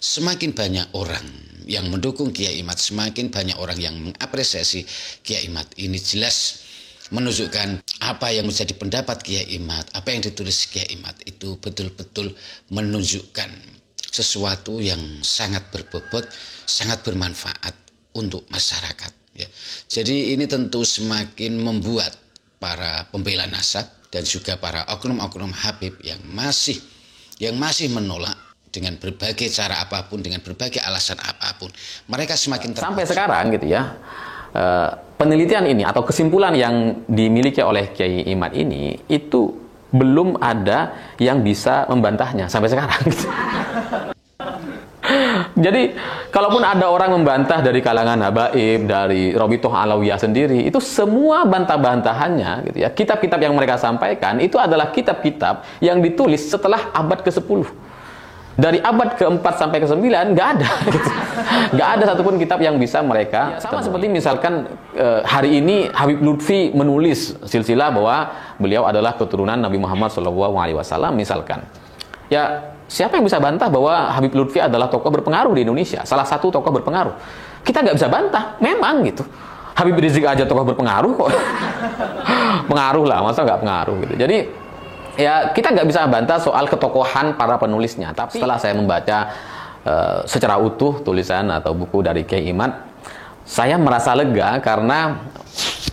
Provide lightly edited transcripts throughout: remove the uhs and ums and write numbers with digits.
semakin banyak orang yang mendukung Kiai Imad, semakin banyak orang yang mengapresiasi Kiai Imad. Ini jelas menunjukkan apa yang menjadi pendapat Kiai Imad, apa yang ditulis Kiai Imad itu betul-betul menunjukkan sesuatu yang sangat berbobot, sangat bermanfaat untuk masyarakat. Ya. Jadi ini tentu semakin membuat para pembela nasab dan juga para oknum-oknum Habib yang masih menolak dengan berbagai cara apapun, dengan berbagai alasan apapun, mereka semakin sampai sekarang gitu ya. Penelitian ini atau kesimpulan yang dimiliki oleh Kiai Imad ini itu belum ada yang bisa membantahnya sampai sekarang. Jadi, kalaupun ada orang membantah dari kalangan habaib, dari Robitoh Alawiyah sendiri, itu semua bantah-bantahannya, gitu ya. Kitab-kitab yang mereka sampaikan itu adalah kitab-kitab yang ditulis setelah abad ke-10. Dari abad ke-4 sampai ke-9 nggak ada, gitu. Nggak ada satupun kitab yang bisa mereka. Ya, sama seperti misalkan hari ini Habib Lutfi menulis silsilah bahwa beliau adalah keturunan Nabi Muhammad SAW, misalkan. Ya, siapa yang bisa bantah bahwa Habib Lutfi adalah tokoh berpengaruh di Indonesia, salah satu tokoh berpengaruh? Kita nggak bisa bantah, memang gitu. Habib Rizik aja tokoh berpengaruh kok. Pengaruh lah, masa nggak pengaruh gitu. Jadi ya kita nggak bisa bantah soal ketokohan para penulisnya. Tapi setelah saya membaca secara utuh tulisan atau buku dari Kiai Imad, saya merasa lega karena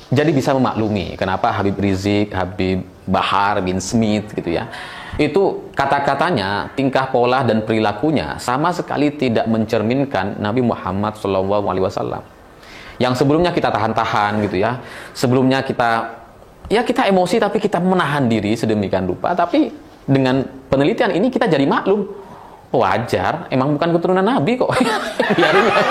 jadi bisa memaklumi kenapa Habib Rizik, Habib Bahar bin Smith gitu ya. Itu kata-katanya, tingkah pola dan perilakunya sama sekali tidak mencerminkan Nabi Muhammad SAW. Yang sebelumnya kita tahan-tahan gitu ya. Sebelumnya kita emosi tapi kita menahan diri sedemikian rupa. Tapi dengan penelitian ini kita jadi maklum. Wajar, emang bukan keturunan Nabi kok. Biarin aja.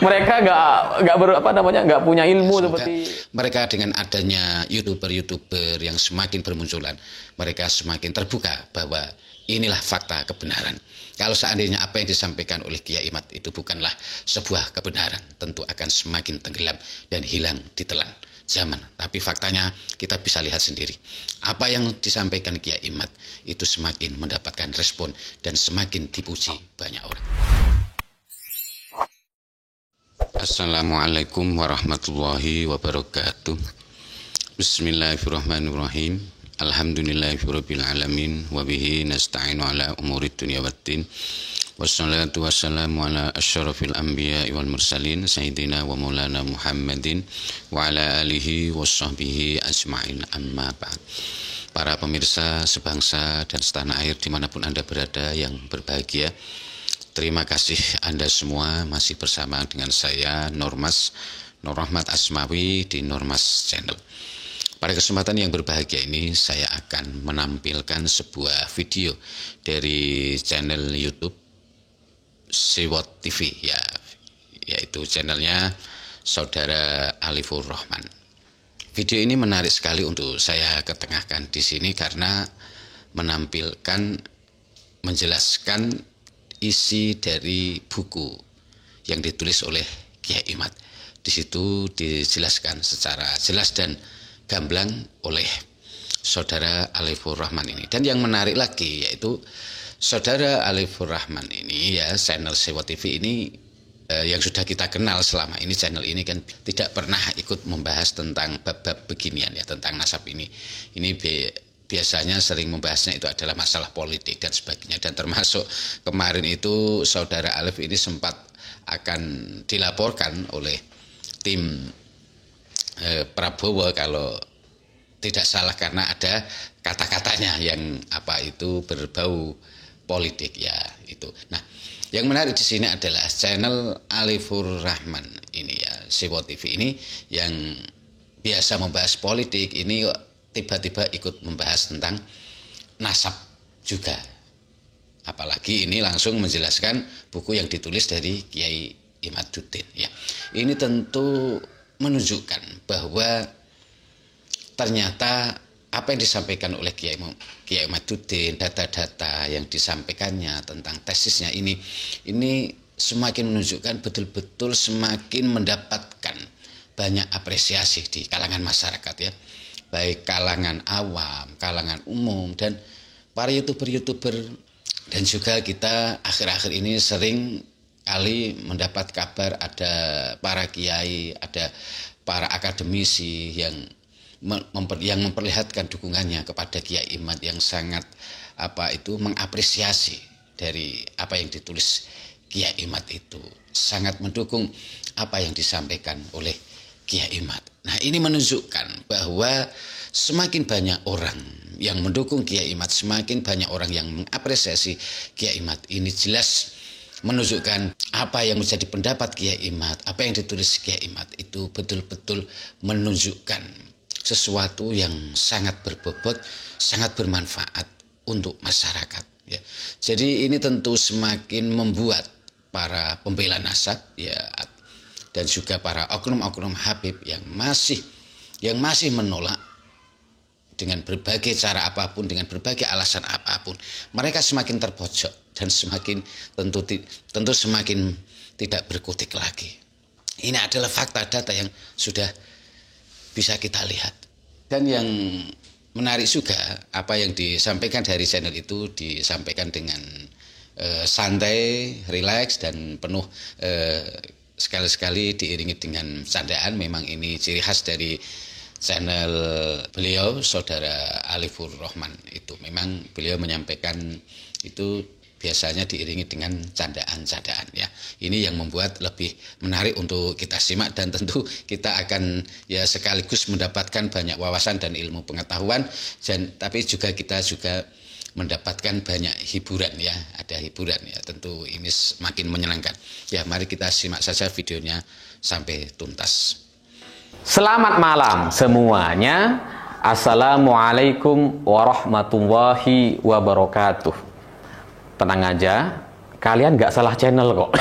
Mereka nggak punya ilmu. Semoga seperti mereka dengan adanya youtuber yang semakin bermunculan, mereka semakin terbuka bahwa inilah fakta kebenaran. Kalau seandainya apa yang disampaikan oleh Kiai Imad itu bukanlah sebuah kebenaran, tentu akan semakin tenggelam dan hilang ditelan zaman. Tapi faktanya kita bisa lihat sendiri, apa yang disampaikan Kiai Imad itu semakin mendapatkan respon dan semakin dipuji banyak orang. Assalamualaikum warahmatullahi wabarakatuh. Bismillahirrahmanirrahim. Alhamdulillahirabbil alamin wa bihi nasta'inu ala umurid dunya waddin. Wassalatu wassalamu ala asyrafil anbiya'i wal mursalin sayyidina wa maulana Muhammadin wa ala alihi washabbihi ajma'in, amma ba'd. Para pemirsa sebangsa dan setanah air dimanapun Anda berada yang berbahagia, terima kasih Anda semua masih bersama dengan saya Nur Rahmat Asmawi di Nurmas Channel. Pada kesempatan yang berbahagia ini saya akan menampilkan sebuah video dari channel YouTube Sewot TV ya, yaitu channelnya Saudara Alifur Rahman. Video ini menarik sekali untuk saya ketengahkan di sini karena menjelaskan isi dari buku yang ditulis oleh Kiai Imad. Di situ dijelaskan secara jelas dan gamblang oleh Saudara Alifur Rahman ini. Dan yang menarik lagi yaitu Saudara Alifur Rahman ini ya, channel Sewa TV ini yang sudah kita kenal selama ini, channel ini kan tidak pernah ikut membahas tentang bab-bab beginian ya, tentang nasab ini. Ini biasanya sering membahasnya itu adalah masalah politik dan sebagainya, dan termasuk kemarin itu Saudara Alif ini sempat akan dilaporkan oleh tim Prabowo kalau tidak salah karena ada kata-katanya yang berbau politik ya itu. Nah, yang menarik di sini adalah channel Alifur Rahman ini ya, Sewa TV ini yang biasa membahas politik ini tiba-tiba ikut membahas tentang nasab juga. Apalagi ini langsung menjelaskan buku yang ditulis dari Kiai Imaduddin ya. Ini tentu menunjukkan bahwa ternyata apa yang disampaikan oleh Kiai Imaduddin, data-data yang disampaikannya tentang tesisnya ini semakin menunjukkan betul-betul semakin mendapatkan banyak apresiasi di kalangan masyarakat ya. Baik kalangan awam, kalangan umum, dan para youtuber Dan juga kita akhir-akhir ini sering kali mendapat kabar ada para kiai, ada para akademisi yang memperlihatkan dukungannya kepada Kiai Imad, yang sangat mengapresiasi dari apa yang ditulis Kiai Imad itu, sangat mendukung apa yang disampaikan oleh Kiai Imad. Nah, ini menunjukkan bahwa semakin banyak orang yang mendukung Kiai Imad, semakin banyak orang yang mengapresiasi Kiai Imad. Ini jelas menunjukkan apa yang menjadi pendapat Kiai Imad, apa yang ditulis Kiai Imad itu betul-betul menunjukkan sesuatu yang sangat berbobot, sangat bermanfaat untuk masyarakat. Ya. Jadi ini tentu semakin membuat para pembela nasab, ya, dan juga para oknum-oknum Habib yang masih menolak dengan berbagai cara apapun, dengan berbagai alasan apapun, mereka semakin terpojok dan semakin tentu semakin tidak berkutik lagi. Ini adalah fakta data yang sudah bisa kita lihat. Dan yang menarik juga, apa yang disampaikan dari channel itu disampaikan dengan santai, rileks, dan penuh sekali-sekali diiringi dengan candaan. Memang ini ciri khas dari channel beliau, Saudara Alifur Rahman itu. Memang beliau menyampaikan itu biasanya diiringi dengan candaan-candaan, ya. Ini yang membuat lebih menarik untuk kita simak, dan tentu kita akan ya sekaligus mendapatkan banyak wawasan dan ilmu pengetahuan, tapi juga kita mendapatkan banyak hiburan, ya. Ada hiburan, ya. Tentu ini semakin menyenangkan. Ya, mari kita simak saja videonya sampai tuntas. Selamat malam semuanya. Assalamualaikum warahmatullahi wabarakatuh. Tenang aja, kalian nggak salah channel kok.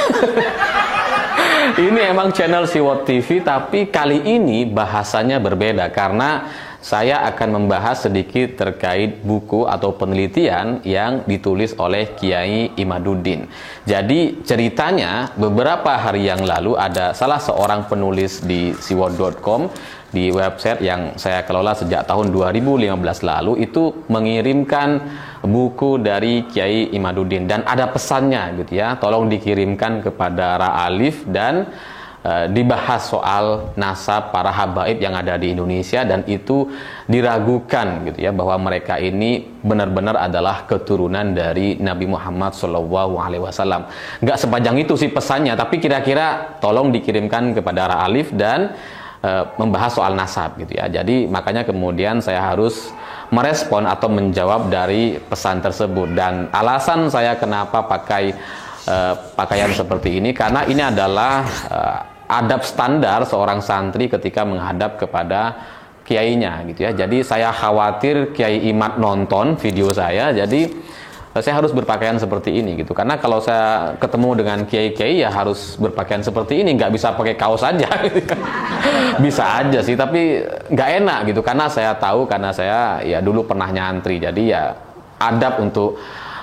Ini emang channel Siwot TV, tapi kali ini bahasanya berbeda karena saya akan membahas sedikit terkait buku atau penelitian yang ditulis oleh Kiai Imaduddin. Jadi ceritanya beberapa hari yang lalu ada salah seorang penulis di siwot.com, di website yang saya kelola sejak tahun 2015 lalu, itu mengirimkan buku dari Kiai Imaduddin dan ada pesannya gitu ya, tolong dikirimkan kepada Ra Alif dan dibahas soal nasab para habaib yang ada di Indonesia, dan itu diragukan gitu ya bahwa mereka ini benar-benar adalah keturunan dari Nabi Muhammad SAW. Nggak sepanjang itu sih pesannya, tapi kira-kira tolong dikirimkan kepada Ra Alif dan membahas soal nasab gitu ya. Jadi makanya kemudian saya harus merespon atau menjawab dari pesan tersebut, dan alasan saya kenapa pakai pakaian seperti ini karena ini adalah adab standar seorang santri ketika menghadap kepada kiainya gitu ya. Jadi saya khawatir Kiai Imad nonton video saya, jadi saya harus berpakaian seperti ini gitu. Karena kalau saya ketemu dengan kiai-kiai ya harus berpakaian seperti ini, nggak bisa pakai kaos aja gitu. Bisa aja sih, tapi nggak enak gitu, karena saya tahu, karena saya ya dulu pernah nyantri, jadi ya adab untuk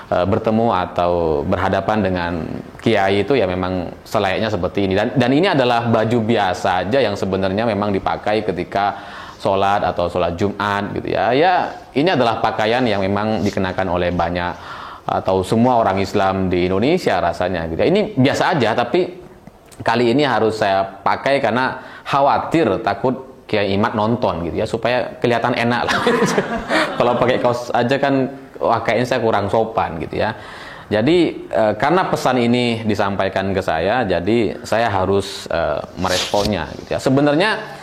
bertemu atau berhadapan dengan kiai itu ya memang selayaknya seperti ini, dan ini adalah baju biasa aja yang sebenarnya memang dipakai ketika sholat atau sholat Jumat gitu ya. Ya ini adalah pakaian yang memang dikenakan oleh banyak atau semua orang Islam di Indonesia rasanya gitu. Ini biasa aja, tapi kali ini harus saya pakai karena khawatir takut Kiai Imad nonton gitu ya, supaya kelihatan enak lah. Kalau pakai kaos aja kan wah kayaknya saya kurang sopan gitu ya. Jadi karena pesan ini disampaikan ke saya, jadi saya harus meresponnya gitu ya. Sebenarnya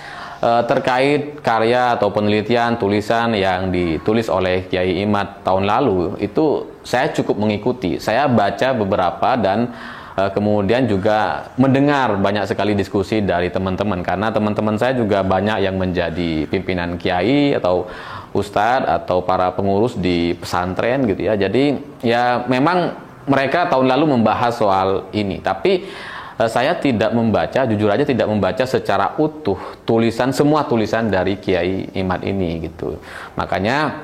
terkait karya atau penelitian tulisan yang ditulis oleh Kiai Imad tahun lalu itu saya cukup mengikuti. Saya baca beberapa dan kemudian juga mendengar banyak sekali diskusi dari teman-teman, karena teman-teman saya juga banyak yang menjadi pimpinan kiai atau ustadz atau para pengurus di pesantren gitu ya. Jadi ya memang mereka tahun lalu membahas soal ini, tapi saya tidak membaca, jujur aja tidak membaca secara utuh semua tulisan dari Kiai Imad ini gitu. Makanya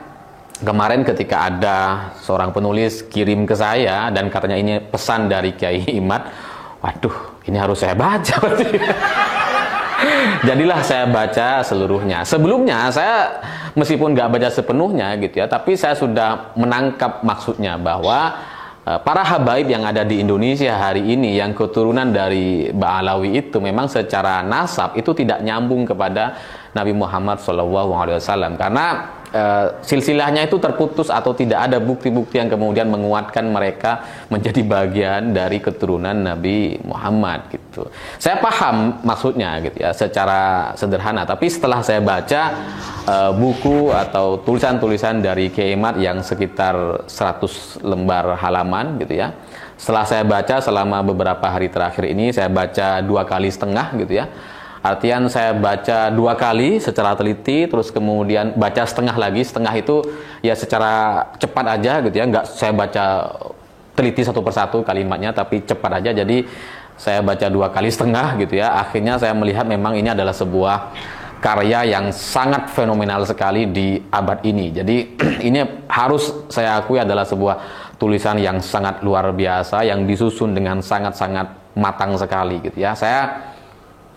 kemarin ketika ada seorang penulis kirim ke saya dan katanya ini pesan dari Kiai Imad, waduh ini harus saya baca. Jadilah saya baca seluruhnya. Sebelumnya saya meskipun nggak baca sepenuhnya gitu ya, tapi saya sudah menangkap maksudnya bahwa para habaib yang ada di Indonesia hari ini yang keturunan dari Ba'alawi itu memang secara nasab itu tidak nyambung kepada Nabi Muhammad SAW, karena silsilahnya itu terputus atau tidak ada bukti-bukti yang kemudian menguatkan mereka menjadi bagian dari keturunan Nabi Muhammad gitu. Saya paham maksudnya gitu ya secara sederhana, tapi setelah saya baca buku atau tulisan-tulisan dari Kiai Imad yang sekitar 100 lembar halaman gitu ya. Setelah saya baca selama beberapa hari terakhir ini, saya baca 2,5 kali gitu ya. Artian saya baca 2 kali secara teliti, terus kemudian baca setengah lagi. Setengah itu ya secara cepat aja gitu ya, nggak saya baca teliti satu persatu kalimatnya, tapi cepat aja. Jadi saya baca 2,5 kali gitu ya. Akhirnya saya melihat memang ini adalah sebuah karya yang sangat fenomenal sekali di abad ini. Jadi ini harus saya akui adalah sebuah tulisan yang sangat luar biasa, yang disusun dengan sangat-sangat matang sekali gitu ya. Saya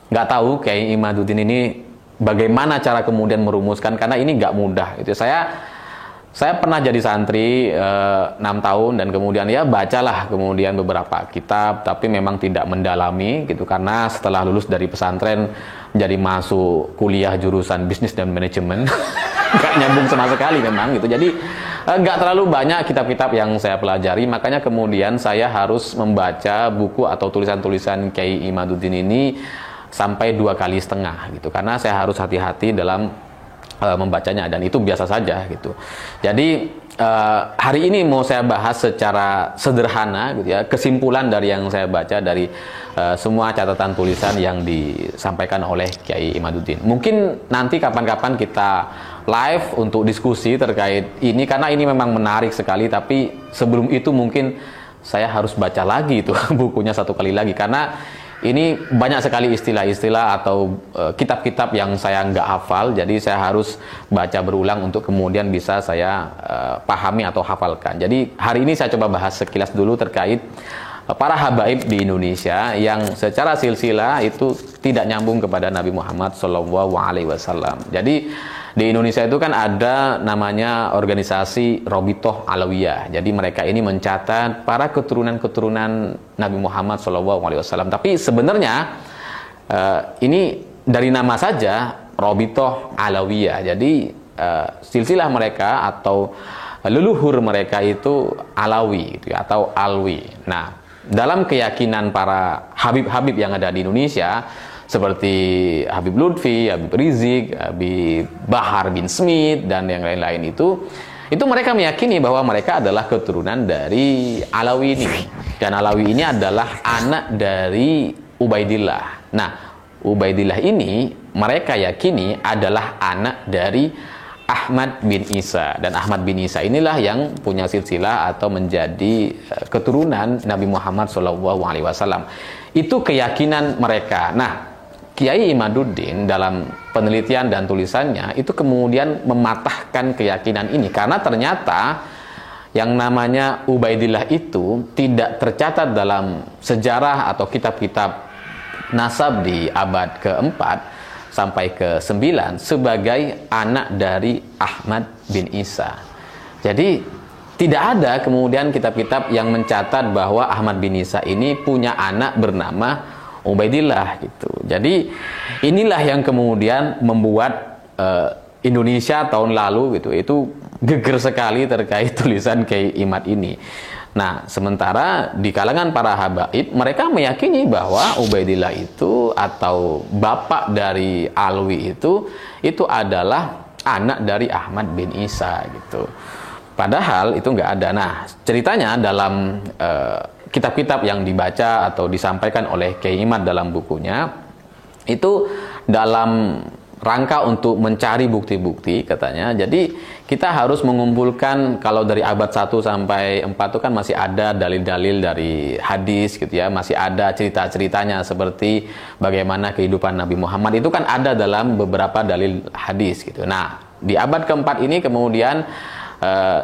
nggak tahu Kiai Imaduddin ini bagaimana cara kemudian merumuskan, karena ini nggak mudah gitu. Saya pernah jadi santri 6 tahun dan kemudian ya bacalah kemudian beberapa kitab, tapi memang tidak mendalami gitu, karena setelah lulus dari pesantren jadi masuk kuliah jurusan bisnis dan manajemen nggak nyambung sama sekali memang gitu. Jadi nggak terlalu banyak kitab-kitab yang saya pelajari, makanya kemudian saya harus membaca buku atau tulisan-tulisan Kiai Imaduddin ini sampai 2,5 kali gitu, karena saya harus hati-hati dalam membacanya, dan itu biasa saja gitu. Jadi hari ini mau saya bahas secara sederhana gitu ya, kesimpulan dari yang saya baca dari semua catatan tulisan yang disampaikan oleh Kiai Imaduddin. Mungkin nanti kapan-kapan kita live untuk diskusi terkait ini, karena ini memang menarik sekali, tapi sebelum itu mungkin saya harus baca lagi itu bukunya 1 kali lagi, karena ini banyak sekali istilah-istilah atau kitab-kitab yang saya nggak hafal, jadi saya harus baca berulang untuk kemudian bisa saya pahami atau hafalkan. Jadi hari ini saya coba bahas sekilas dulu terkait para habaib di Indonesia yang secara silsilah itu tidak nyambung kepada Nabi Muhammad SAW. Jadi di Indonesia itu kan ada namanya organisasi Robitoh Alawiyah. Jadi mereka ini mencatat para keturunan-keturunan Nabi Muhammad SAW. Tapi sebenarnya ini dari nama saja Robitoh Alawiyah. Jadi silsilah mereka atau leluhur mereka itu Alawi gitu ya, atau Alwi. Nah, dalam keyakinan para habib-habib yang ada di Indonesia seperti Habib Lutfi, Habib Rizik, Habib Bahar bin Smith dan yang lain-lain itu mereka meyakini bahwa mereka adalah keturunan dari Alawi ini, dan Alawi ini adalah anak dari Ubaidillah. Nah, Ubaidillah ini mereka yakini adalah anak dari Ahmad bin Isa, dan Ahmad bin Isa inilah yang punya silsilah atau menjadi keturunan Nabi Muhammad SAW. Itu keyakinan mereka. Nah, Kiai Imaduddin dalam penelitian dan tulisannya itu kemudian mematahkan keyakinan ini, karena ternyata yang namanya Ubaidillah itu tidak tercatat dalam sejarah atau kitab-kitab nasab di abad keempat sampai ke-9 sebagai anak dari Ahmad bin Isa. Jadi tidak ada kemudian kitab-kitab yang mencatat bahwa Ahmad bin Isa ini punya anak bernama Ubaidillah gitu. Jadi inilah yang kemudian membuat Indonesia tahun lalu gitu itu geger sekali terkait tulisan Kiai Imad ini. Nah, sementara di kalangan para habaib mereka meyakini bahwa Ubaidillah itu atau bapak dari Alwi itu adalah anak dari Ahmad bin Isa gitu. Padahal itu nggak ada. Nah, ceritanya dalam kitab-kitab yang dibaca atau disampaikan oleh Kiai Imad dalam bukunya itu dalam rangka untuk mencari bukti-bukti katanya. Jadi kita harus mengumpulkan, kalau dari abad 1 sampai 4 itu kan masih ada dalil-dalil dari hadis gitu ya, masih ada cerita-ceritanya seperti bagaimana kehidupan Nabi Muhammad itu kan ada dalam beberapa dalil hadis gitu. Nah, di abad keempat ini kemudian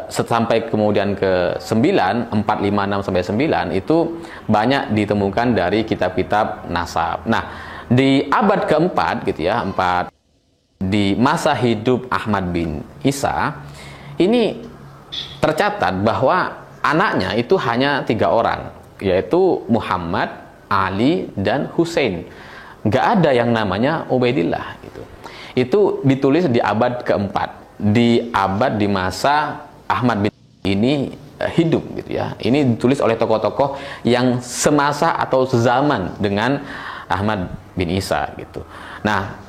sampai kemudian ke 9, 456 sampai 9 itu banyak ditemukan dari kitab-kitab nasab. Nah, di abad keempat gitu ya, di masa hidup Ahmad bin Isa ini tercatat bahwa anaknya itu hanya 3 orang, yaitu Muhammad, Ali, dan Husain. Nggak ada yang namanya Ubaidillah gitu. Itu ditulis di abad keempat, di abad di masa Ahmad bin ini hidup gitu ya. Ini ditulis oleh tokoh-tokoh yang semasa atau sezaman dengan Ahmad bin Isa gitu. Nah,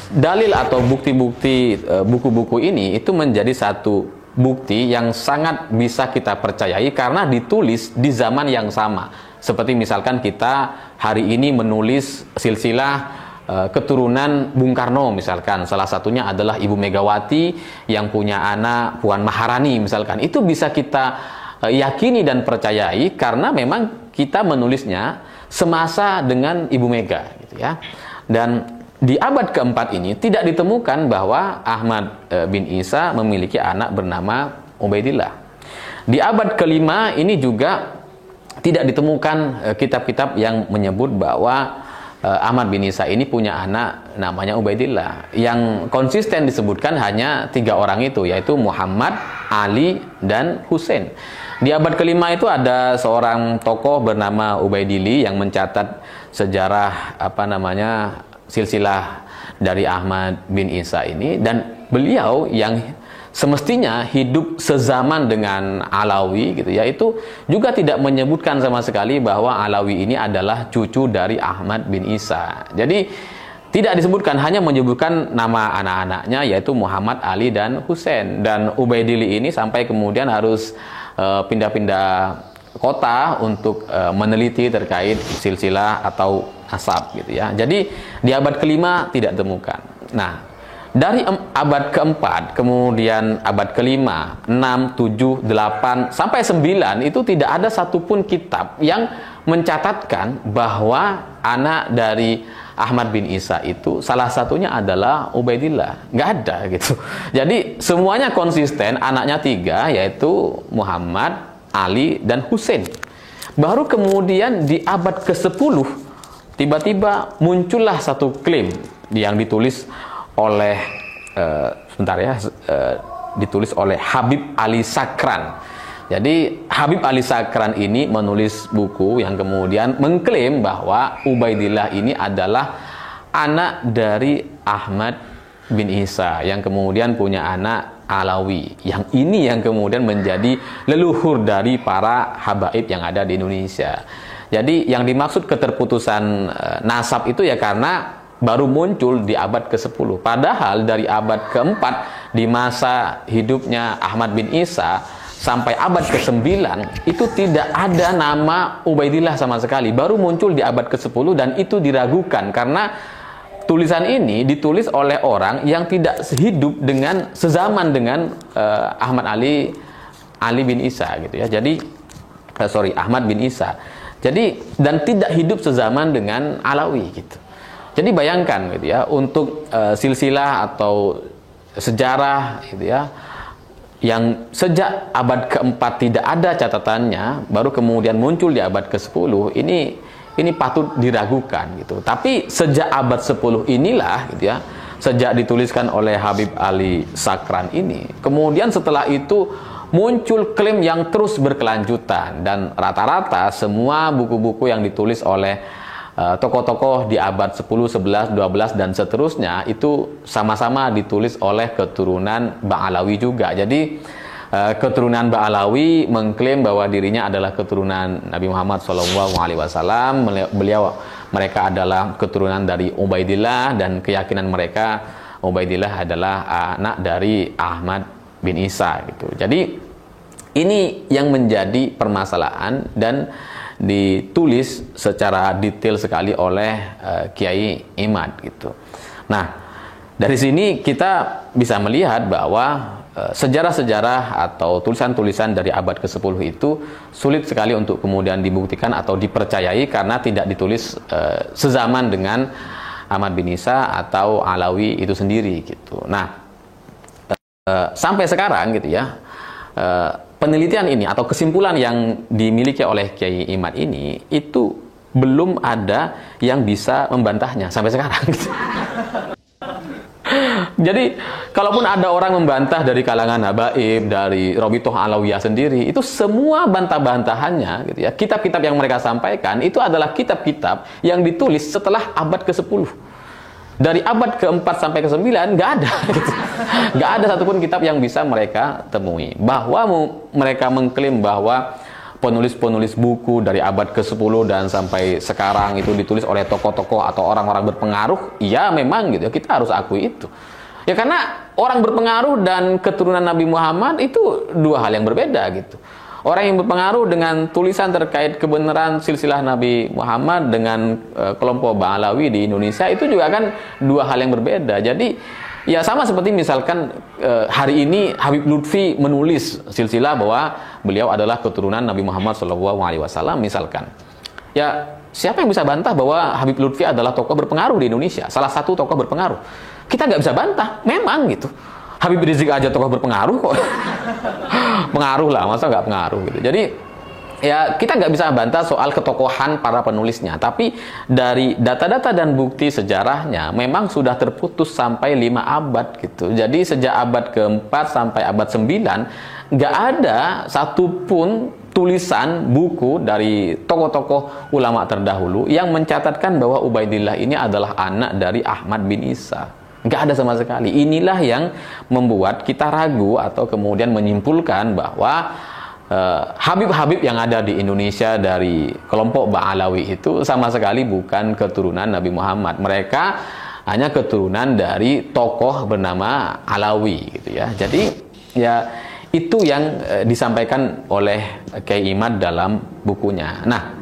dalil atau bukti-bukti buku-buku ini itu menjadi satu bukti yang sangat bisa kita percayai karena ditulis di zaman yang sama. Seperti misalkan kita hari ini menulis silsilah keturunan Bung Karno misalkan, salah satunya adalah Ibu Megawati yang punya anak Puan Maharani misalkan. Itu bisa kita yakini dan percayai karena memang kita menulisnya semasa dengan Ibu Mega gitu ya. Dan di abad keempat ini tidak ditemukan bahwa Ahmad bin Isa memiliki anak bernama Ubaidillah. Di abad kelima ini juga tidak ditemukan kitab-kitab yang menyebut bahwa Ahmad bin Isa ini punya anak namanya Ubaidillah. Yang konsisten disebutkan hanya 3 orang itu, yaitu Muhammad, Ali, dan Husain. Di abad kelima itu ada seorang tokoh bernama Ubaidili yang mencatat sejarah silsilah dari Ahmad bin Isa ini, dan beliau yang semestinya hidup sezaman dengan Alawi gitu ya, itu juga tidak menyebutkan sama sekali bahwa Alawi ini adalah cucu dari Ahmad bin Isa. Jadi tidak disebutkan, hanya menyebutkan nama anak-anaknya yaitu Muhammad, Ali, dan Husain. Dan Ubaidili ini sampai kemudian harus pindah-pindah kota untuk meneliti terkait silsilah atau nasab gitu ya. Jadi di abad kelima tidak ditemukan. Nah, dari abad keempat, kemudian abad kelima, 6, 7, 8, sampai 9 itu tidak ada satupun kitab yang mencatatkan bahwa anak dari Ahmad bin Isa itu salah satunya adalah Ubaidillah. Nggak ada gitu. Jadi semuanya konsisten, anaknya 3 yaitu Muhammad, Ali, dan Husain. Baru kemudian di abad ke-10 tiba-tiba muncullah satu klaim yang ditulis oleh ditulis oleh Habib Ali Sakran. Jadi Habib Ali Sakran ini menulis buku yang kemudian mengklaim bahwa Ubaidillah ini adalah anak dari Ahmad bin Isa yang kemudian punya anak Alawi. Yang ini yang kemudian menjadi leluhur dari para habaib yang ada di Indonesia. Jadi yang dimaksud keterputusan nasab itu ya karena baru muncul di abad ke-10. Padahal dari abad ke-4 di masa hidupnya Ahmad bin Isa sampai abad ke-9 itu tidak ada nama Ubaidillah sama sekali. Baru muncul di abad ke-10 dan itu diragukan karena tulisan ini ditulis oleh orang yang tidak hidup dengan sezaman dengan Ali bin Isa gitu ya. Jadi Ahmad bin Isa. Jadi dan tidak hidup sezaman dengan Alawi gitu. Jadi bayangkan gitu ya, untuk silsilah atau sejarah gitu ya, yang sejak abad keempat tidak ada catatannya, baru kemudian muncul di abad ke-10, ini patut diragukan gitu. Tapi sejak abad 10 inilah gitu ya, sejak dituliskan oleh Habib Ali Sakran ini, kemudian setelah itu muncul klaim yang terus berkelanjutan, dan rata-rata semua buku-buku yang ditulis oleh tokoh-tokoh di abad 10, 11, 12 dan seterusnya itu sama-sama ditulis oleh keturunan Ba'alawi juga. Jadi keturunan Ba'alawi mengklaim bahwa dirinya adalah keturunan Nabi Muhammad SAW. Mereka adalah keturunan dari Ubaidillah dan keyakinan mereka Ubaidillah adalah anak dari Ahmad bin Isa gitu. Jadi ini yang menjadi permasalahan dan ditulis secara detail sekali oleh Kiai Imad gitu. Nah, dari sini kita bisa melihat bahwa sejarah-sejarah atau tulisan-tulisan dari abad ke-10 itu sulit sekali untuk kemudian dibuktikan atau dipercayai karena tidak ditulis sezaman dengan Ahmad bin Isa atau Alawi itu sendiri gitu. Nah, sampai sekarang gitu ya, penelitian ini atau kesimpulan yang dimiliki oleh Kiai Imad ini itu belum ada yang bisa membantahnya sampai sekarang. Jadi, kalaupun ada orang membantah dari kalangan habaib, dari Robitoh Alawiyah sendiri, itu semua bantah-bantahannya, gitu ya. Kitab-kitab yang mereka sampaikan itu adalah kitab-kitab yang ditulis setelah abad ke-10. Dari abad ke-4 sampai ke-9 nggak ada, gitu. Nggak ada satupun kitab yang bisa mereka temui. Bahwa mereka mengklaim bahwa penulis-penulis buku dari abad ke-10 dan sampai sekarang itu ditulis oleh tokoh-tokoh atau orang-orang berpengaruh, ya memang gitu, kita harus akui itu. Ya karena orang berpengaruh dan keturunan Nabi Muhammad itu dua hal yang berbeda gitu. Orang yang berpengaruh dengan tulisan terkait kebenaran silsilah Nabi Muhammad dengan kelompok Ba'alawi di Indonesia itu juga kan dua hal yang berbeda. Jadi ya sama seperti misalkan hari ini Habib Lutfi menulis silsilah bahwa beliau adalah keturunan Nabi Muhammad SAW misalkan. Ya siapa yang bisa bantah bahwa Habib Lutfi adalah tokoh berpengaruh di Indonesia, salah satu tokoh berpengaruh? Kita nggak bisa bantah, memang gitu. Habib Rizik aja tokoh berpengaruh kok. Pengaruh lah, masa nggak pengaruh gitu. Jadi ya kita nggak bisa bantah soal ketokohan para penulisnya. Tapi dari data-data dan bukti sejarahnya memang sudah terputus sampai 5 abad gitu. Jadi sejak abad ke-4 sampai abad 9 nggak ada satupun tulisan buku dari tokoh-tokoh ulama terdahulu yang mencatatkan bahwa Ubaidillah ini adalah anak dari Ahmad bin Isa. Nggak ada sama sekali. Inilah yang membuat kita ragu atau kemudian menyimpulkan bahwa Habib-habib yang ada di Indonesia dari kelompok Ba'alawi itu sama sekali bukan keturunan Nabi Muhammad. Mereka hanya keturunan dari tokoh bernama Alawi gitu ya. Jadi ya itu yang disampaikan oleh Kiai Imad dalam bukunya. Nah,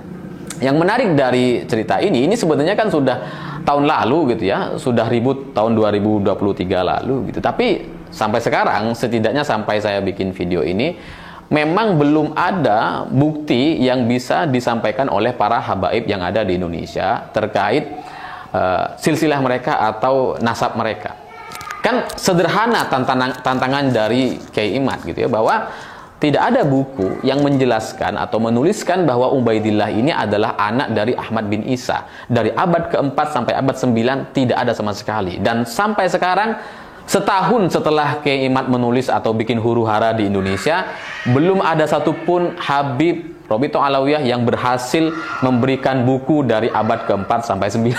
yang menarik dari cerita ini sebenarnya kan sudah tahun lalu gitu ya, sudah ribut tahun 2023 lalu gitu. Tapi sampai sekarang, setidaknya sampai saya bikin video ini, memang belum ada bukti yang bisa disampaikan oleh para habaib yang ada di Indonesia terkait silsilah mereka atau nasab mereka. Kan sederhana tantangan dari Kiai Imad gitu ya, bahwa tidak ada buku yang menjelaskan atau menuliskan bahwa Ubaidillah ini adalah anak dari Ahmad bin Isa. Dari abad ke-4 sampai abad 9 tidak ada sama sekali. Dan sampai sekarang, setahun setelah Kiai Imad menulis atau bikin huru-hara di Indonesia, belum ada satupun Habib Robitoh Alawiyah yang berhasil memberikan buku dari abad ke-4 sampai 9.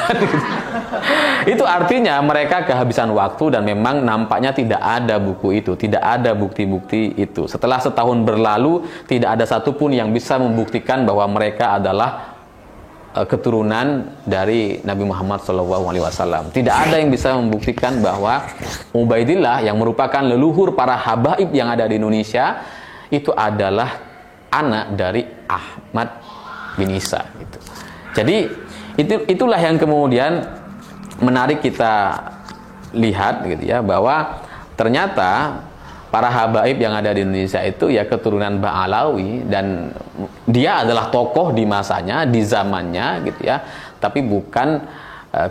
Itu artinya mereka kehabisan waktu dan memang nampaknya tidak ada buku itu, tidak ada bukti-bukti itu. Setelah setahun berlalu, tidak ada satupun yang bisa membuktikan bahwa mereka adalah keturunan dari Nabi Muhammad SAW. Tidak ada yang bisa membuktikan bahwa Ubaidillah yang merupakan leluhur para habaib yang ada di Indonesia itu adalah anak dari Ahmad bin Isa gitu. Jadi itulah yang kemudian menarik kita lihat gitu ya, bahwa ternyata para habaib yang ada di Indonesia itu ya keturunan Ba'alawi dan dia adalah tokoh di masanya, di zamannya gitu ya, tapi bukan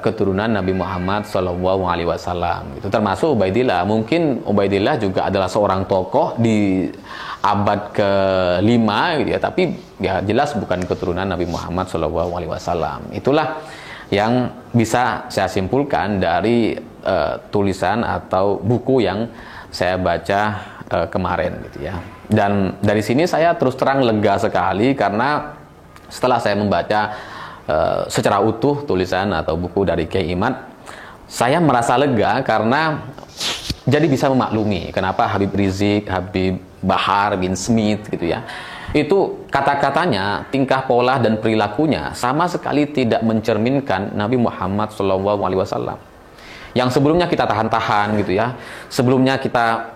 keturunan Nabi Muhammad SAW gitu. Termasuk Ubaidillah. Mungkin Ubaidillah juga adalah seorang tokoh di abad ke-5 gitu ya, tapi ya jelas bukan keturunan Nabi Muhammad SAW. Itulah yang bisa saya simpulkan dari tulisan atau buku yang saya baca kemarin gitu ya. Dan dari sini saya terus terang lega sekali karena setelah saya membaca secara utuh tulisan atau buku dari Kiai Imad, saya merasa lega karena jadi bisa memaklumi kenapa Habib Rizik, Habib Bahar bin Smith gitu ya, itu kata-katanya, tingkah pola dan perilakunya sama sekali tidak mencerminkan Nabi Muhammad SAW. Yang sebelumnya kita tahan-tahan gitu ya, sebelumnya kita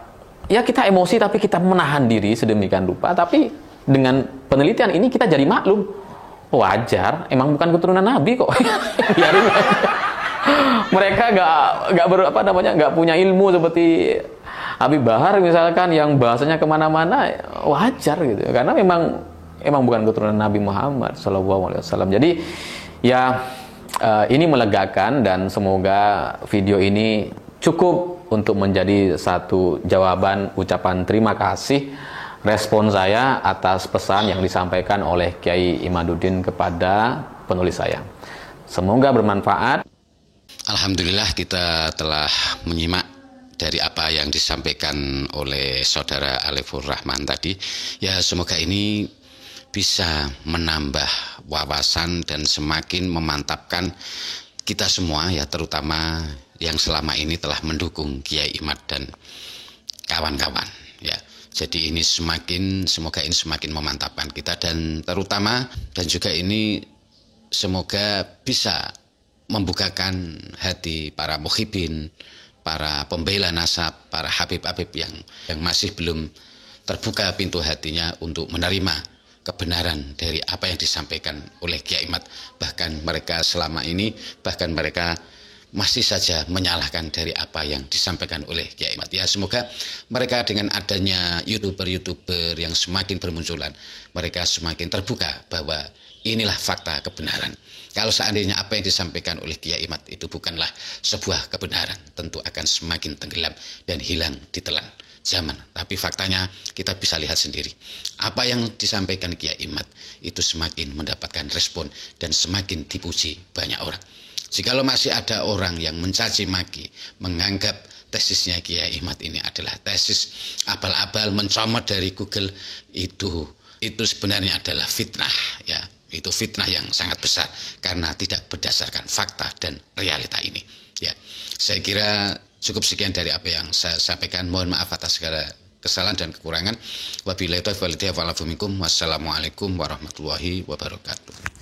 emosi tapi kita menahan diri sedemikian rupa, tapi dengan penelitian ini kita jadi maklum, wajar, emang bukan keturunan Nabi kok. Biarin aja. Mereka nggak punya ilmu seperti Habib Bahar misalkan yang bahasanya kemana-mana, wajar gitu, karena memang bukan keturunan Nabi Muhammad SAW. Jadi ya ini melegakan dan semoga video ini cukup untuk menjadi satu jawaban ucapan terima kasih respon saya atas pesan yang disampaikan oleh Kiai Imaduddin kepada penulis saya. Semoga bermanfaat. Alhamdulillah kita telah menyimak dari apa yang disampaikan oleh saudara Alifur Rahman tadi, ya semoga ini bisa menambah wawasan dan semakin memantapkan kita semua, ya terutama yang selama ini telah mendukung Kiai Imad dan kawan-kawan, ya. Jadi ini semoga ini semakin memantapkan kita, dan terutama dan juga ini semoga bisa membukakan hati para muhibin, para pembela nasab, para habib-habib yang masih belum terbuka pintu hatinya untuk menerima kebenaran dari apa yang disampaikan oleh Kiai Imad. Bahkan mereka selama ini, mereka masih saja menyalahkan dari apa yang disampaikan oleh Kiai Imad. Ya, semoga mereka dengan adanya YouTuber yang semakin bermunculan, mereka semakin terbuka bahwa inilah fakta kebenaran. Kalau seandainya apa yang disampaikan oleh Kiai Imad itu bukanlah sebuah kebenaran, tentu akan semakin tenggelam dan hilang di telan zaman. Tapi faktanya kita bisa lihat sendiri. Apa yang disampaikan Kiai Imad itu semakin mendapatkan respon dan semakin dipuji banyak orang. Jikalau masih ada orang yang mencaci maki, menganggap tesisnya Kiai Imad ini adalah tesis abal-abal mencomot dari Google, itu sebenarnya adalah fitnah, ya. Itu fitnah yang sangat besar karena tidak berdasarkan fakta dan realita ini, ya. Saya kira cukup sekian dari apa yang saya sampaikan. Mohon maaf atas segala kesalahan dan kekurangan. Wabillahi taufiq wal hidayah. Wassalamualaikum warahmatullahi wabarakatuh.